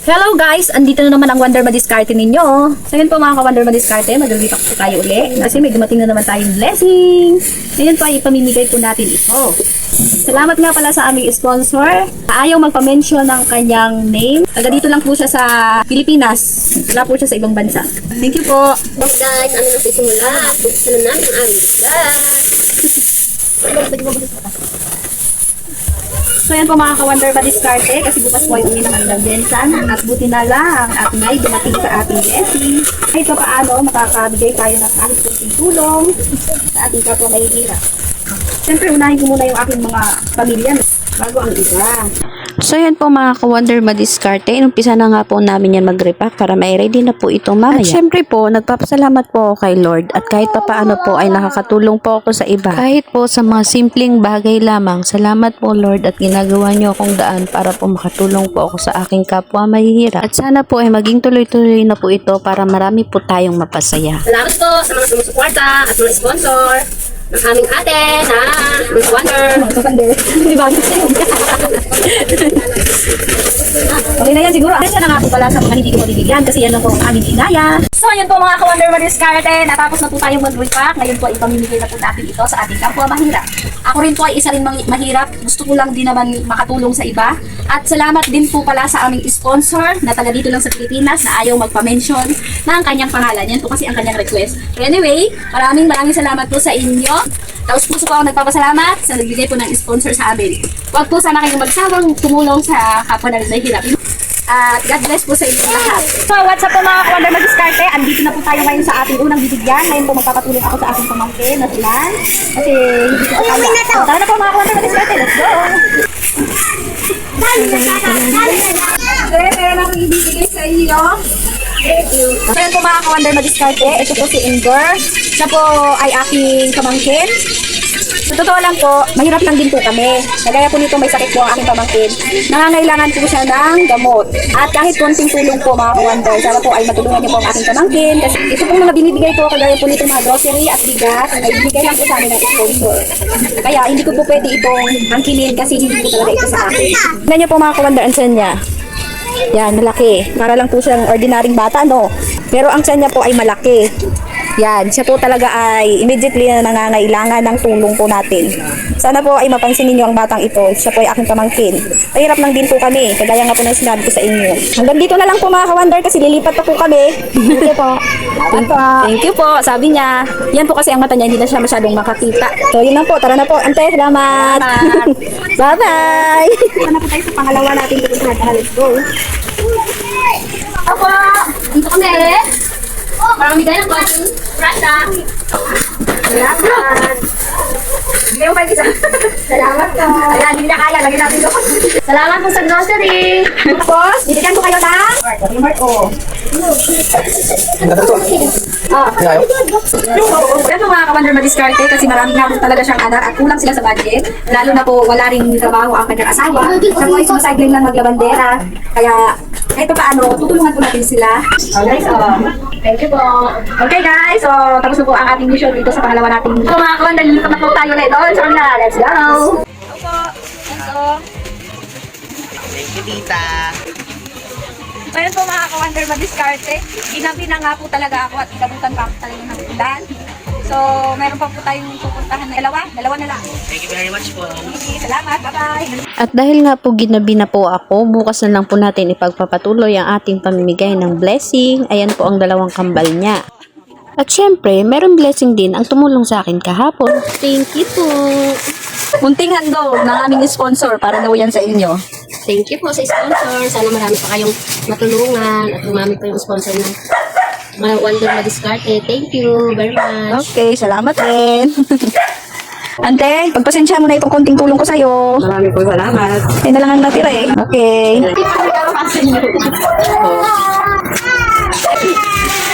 Hello guys! Andito na naman ang Wonder Madiskarte ninyo. So yun po mga ka-Wonder Madiskarte, mag-repack po tayo uli. Kasi may dumating na naman tayong blessing. Ngayon po ay ipamimigay po natin ito. Salamat nga pala sa aming sponsor. Ayaw magpa-mention ng kanyang name. Taga dito lang po siya sa Pilipinas. Wala po siya sa ibang bansa. Thank you po. Guys, ano na sisimula? Buksan na namin ang aming So yan po mga ka-Wonder Madiskarte, kasi bukas po ay uwi ng hanggang Bensan. At buti na lang at may dumating sa ating blessing. Kahit pa paano, makakabigay tayo ng kahit kunting tulong sa ating kapwa mahihirap. Siyempre, unahin ko muna yung aking mga pamilya bago ang iba. So yan po mga ka-Wonder Madiskarte, inumpisa na nga po namin yan mag-repack para may ready na po ito mamaya. At syempre po, nagpapasalamat po ako kay Lord at kahit pa paano po ay nakakatulong po ako sa iba. Kahit po sa mga simpleng bagay lamang, salamat po Lord at ginagawa niyo akong daan para po makatulong po ako sa aking kapwa mahihirap. At sana po ay maging tuloy-tuloy na po ito para marami po tayong mapasaya. Salamat po sa mga sumusuporta at mga sponsor ng aming ate na Miss Wonder. Di ba? Okay na yan siguro. Kasi na nga po pala sa mga hindi ko mabibigyan kasi yan lang po ang aming inaya. So ayun po mga ka-Wonder Madiskarte, natapos na po tayong mag-repack. Ngayon po ipamimigay na po natin ito sa ating kapwa mahirap. Ako rin po ay isa rin mahirap. Gusto ko lang din naman makatulong sa iba. At salamat din po pala sa aming sponsor na taga dito lang sa Pilipinas na ayaw magpa-mention na ang kanyang pangalan. Yan po kasi ang kanyang request. So anyway, maraming salamat po sa inyo. Tapos puso po ako nagpapasalamat sa nagbigay po ng sponsor sa amin. Huwag po sana kayong magsawang tumulong sa kapwa na nahihirap. At God bless po sa inyong lahat. So what's up po mga ka-Wonder Madiskarte? Andito na po tayo ngayon sa ating unang bibigyan. Ngayon po magpapatulong ako sa ating pamangkin na sila. Kasi hindi ko kaya. So, tara na po mga ka-Wonder Madiskarte. Let's go! Meron akong ibibigay sa inyo. Thank you. So yan po mga ka-Wonder Madiskarte. Ito po si Inger. Siya po ay aking pamangkin. Sa totoo lang po, mahirap lang din po kami. Kagaya po nito may sakit po ang aking pamangkin. Nangangailangan po siya ng gamot. At kahit konting tulong po mga ka-Wonder, sana po ay matulungan niyo po ang aking pamangkin. Kasi ito pong mga binibigay ko, kagaya po nito mga grocery at bigas, ay binibigay lang po sa amin ng sponsor. Kaya hindi ko po pwede itong angkinin kasi hindi po talaga ito sa akin. Tignan niyo po mga ka-Wonder, ang tiyan niya. Yan, malaki. Para lang po siyang ordinaryong bata, no? Pero ang tiyan niya po ay malaki. Yan, siya po talaga ay immediately na nangangailangan ng tulong po natin. Sana po ay mapansin ninyo ang batang ito. Siya po ay aking pamangkin. Mahirap lang din po kami, kagaya nga po ng sinabi ko sa inyo. Hanggang dito na lang po mga ka-Wonder kasi lilipat pa po kami. Thank you po. Thank you po. Sabi niya, yan po kasi ang mata niya, hindi na siya masyadong makakita. So yun lang po, tara na po. Ante, salamat. Bye-bye. Tara na po tayo sa pangalawa natin. Let's go. Ako! Dito kami! Marami tayo ng konting prasa. Salamat. Hindi mo isa. Salamat po. Ayan, hindi na kaya. Lagyan natin doon. Salamat po sa grocery. Tapos, bibigyan ko kayo ng Yan po mga ka-Wonder Madiskarte kasi maraming nga po talaga siyang anak at kulang sila sa budget. Lalo na po wala ring trabaho ang kanyang asawa. Siya po ay sumasidling lang maglabandera. Kaya kahit pa paano, tutulungan po natin sila. Okay, so thank you po. Okay guys, so tapos na po ang ating mission dito sa pangalawa nating. So mga ka-Wonder, lilipat na po tayo ulit doon sa kanila. Let's go! Thank you, tita. So yun po mga ka-Wonder Madiskarte. Ginabi na nga po talaga ako at inabutan pa ako talaga ng ulan. So meron pa po tayong pupuntahan na dalawa na lang. Thank you very much po. Okay, salamat, bye-bye! At dahil nga po ginabi na po ako, bukas na lang po natin ipagpapatuloy ang ating pamimigay ng blessing. Ayan po ang dalawang kambal niya. At syempre, meron blessing din ang tumulong sa akin kahapon. Thank you po. Munting handog ng aming sponsor para daw yan sa inyo. Thank you po sa sponsor. Sana marami pa kayong matulungan at umami pa yung sponsor ng mga Wonder Madiskarte. Thank you very much. Okay, salamat din. Ante, pagpasensya mo na itong konting tulong ko sa'yo. Marami po salamat. Ay na lang ang natira eh. Okay.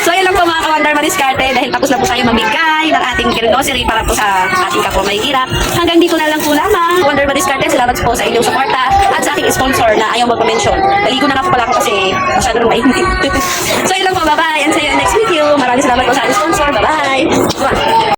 So yun lang po mga ka-Wonder Madiskarte dahil tapos na po tayo mamigay ng ating grocery para po sa ating kapwa mahihirap. Hanggang dito na lang po lamang. Wonder Madiskarte, salamat po sa inyong suporta at sa ating sponsor na ayaw magpa-mention. Naligo na nga po pala ako kasi masyado nang mainit. So yun lang po, bye-bye. And see you next video. Maraming salamat po sa ating sponsor. Bye-bye.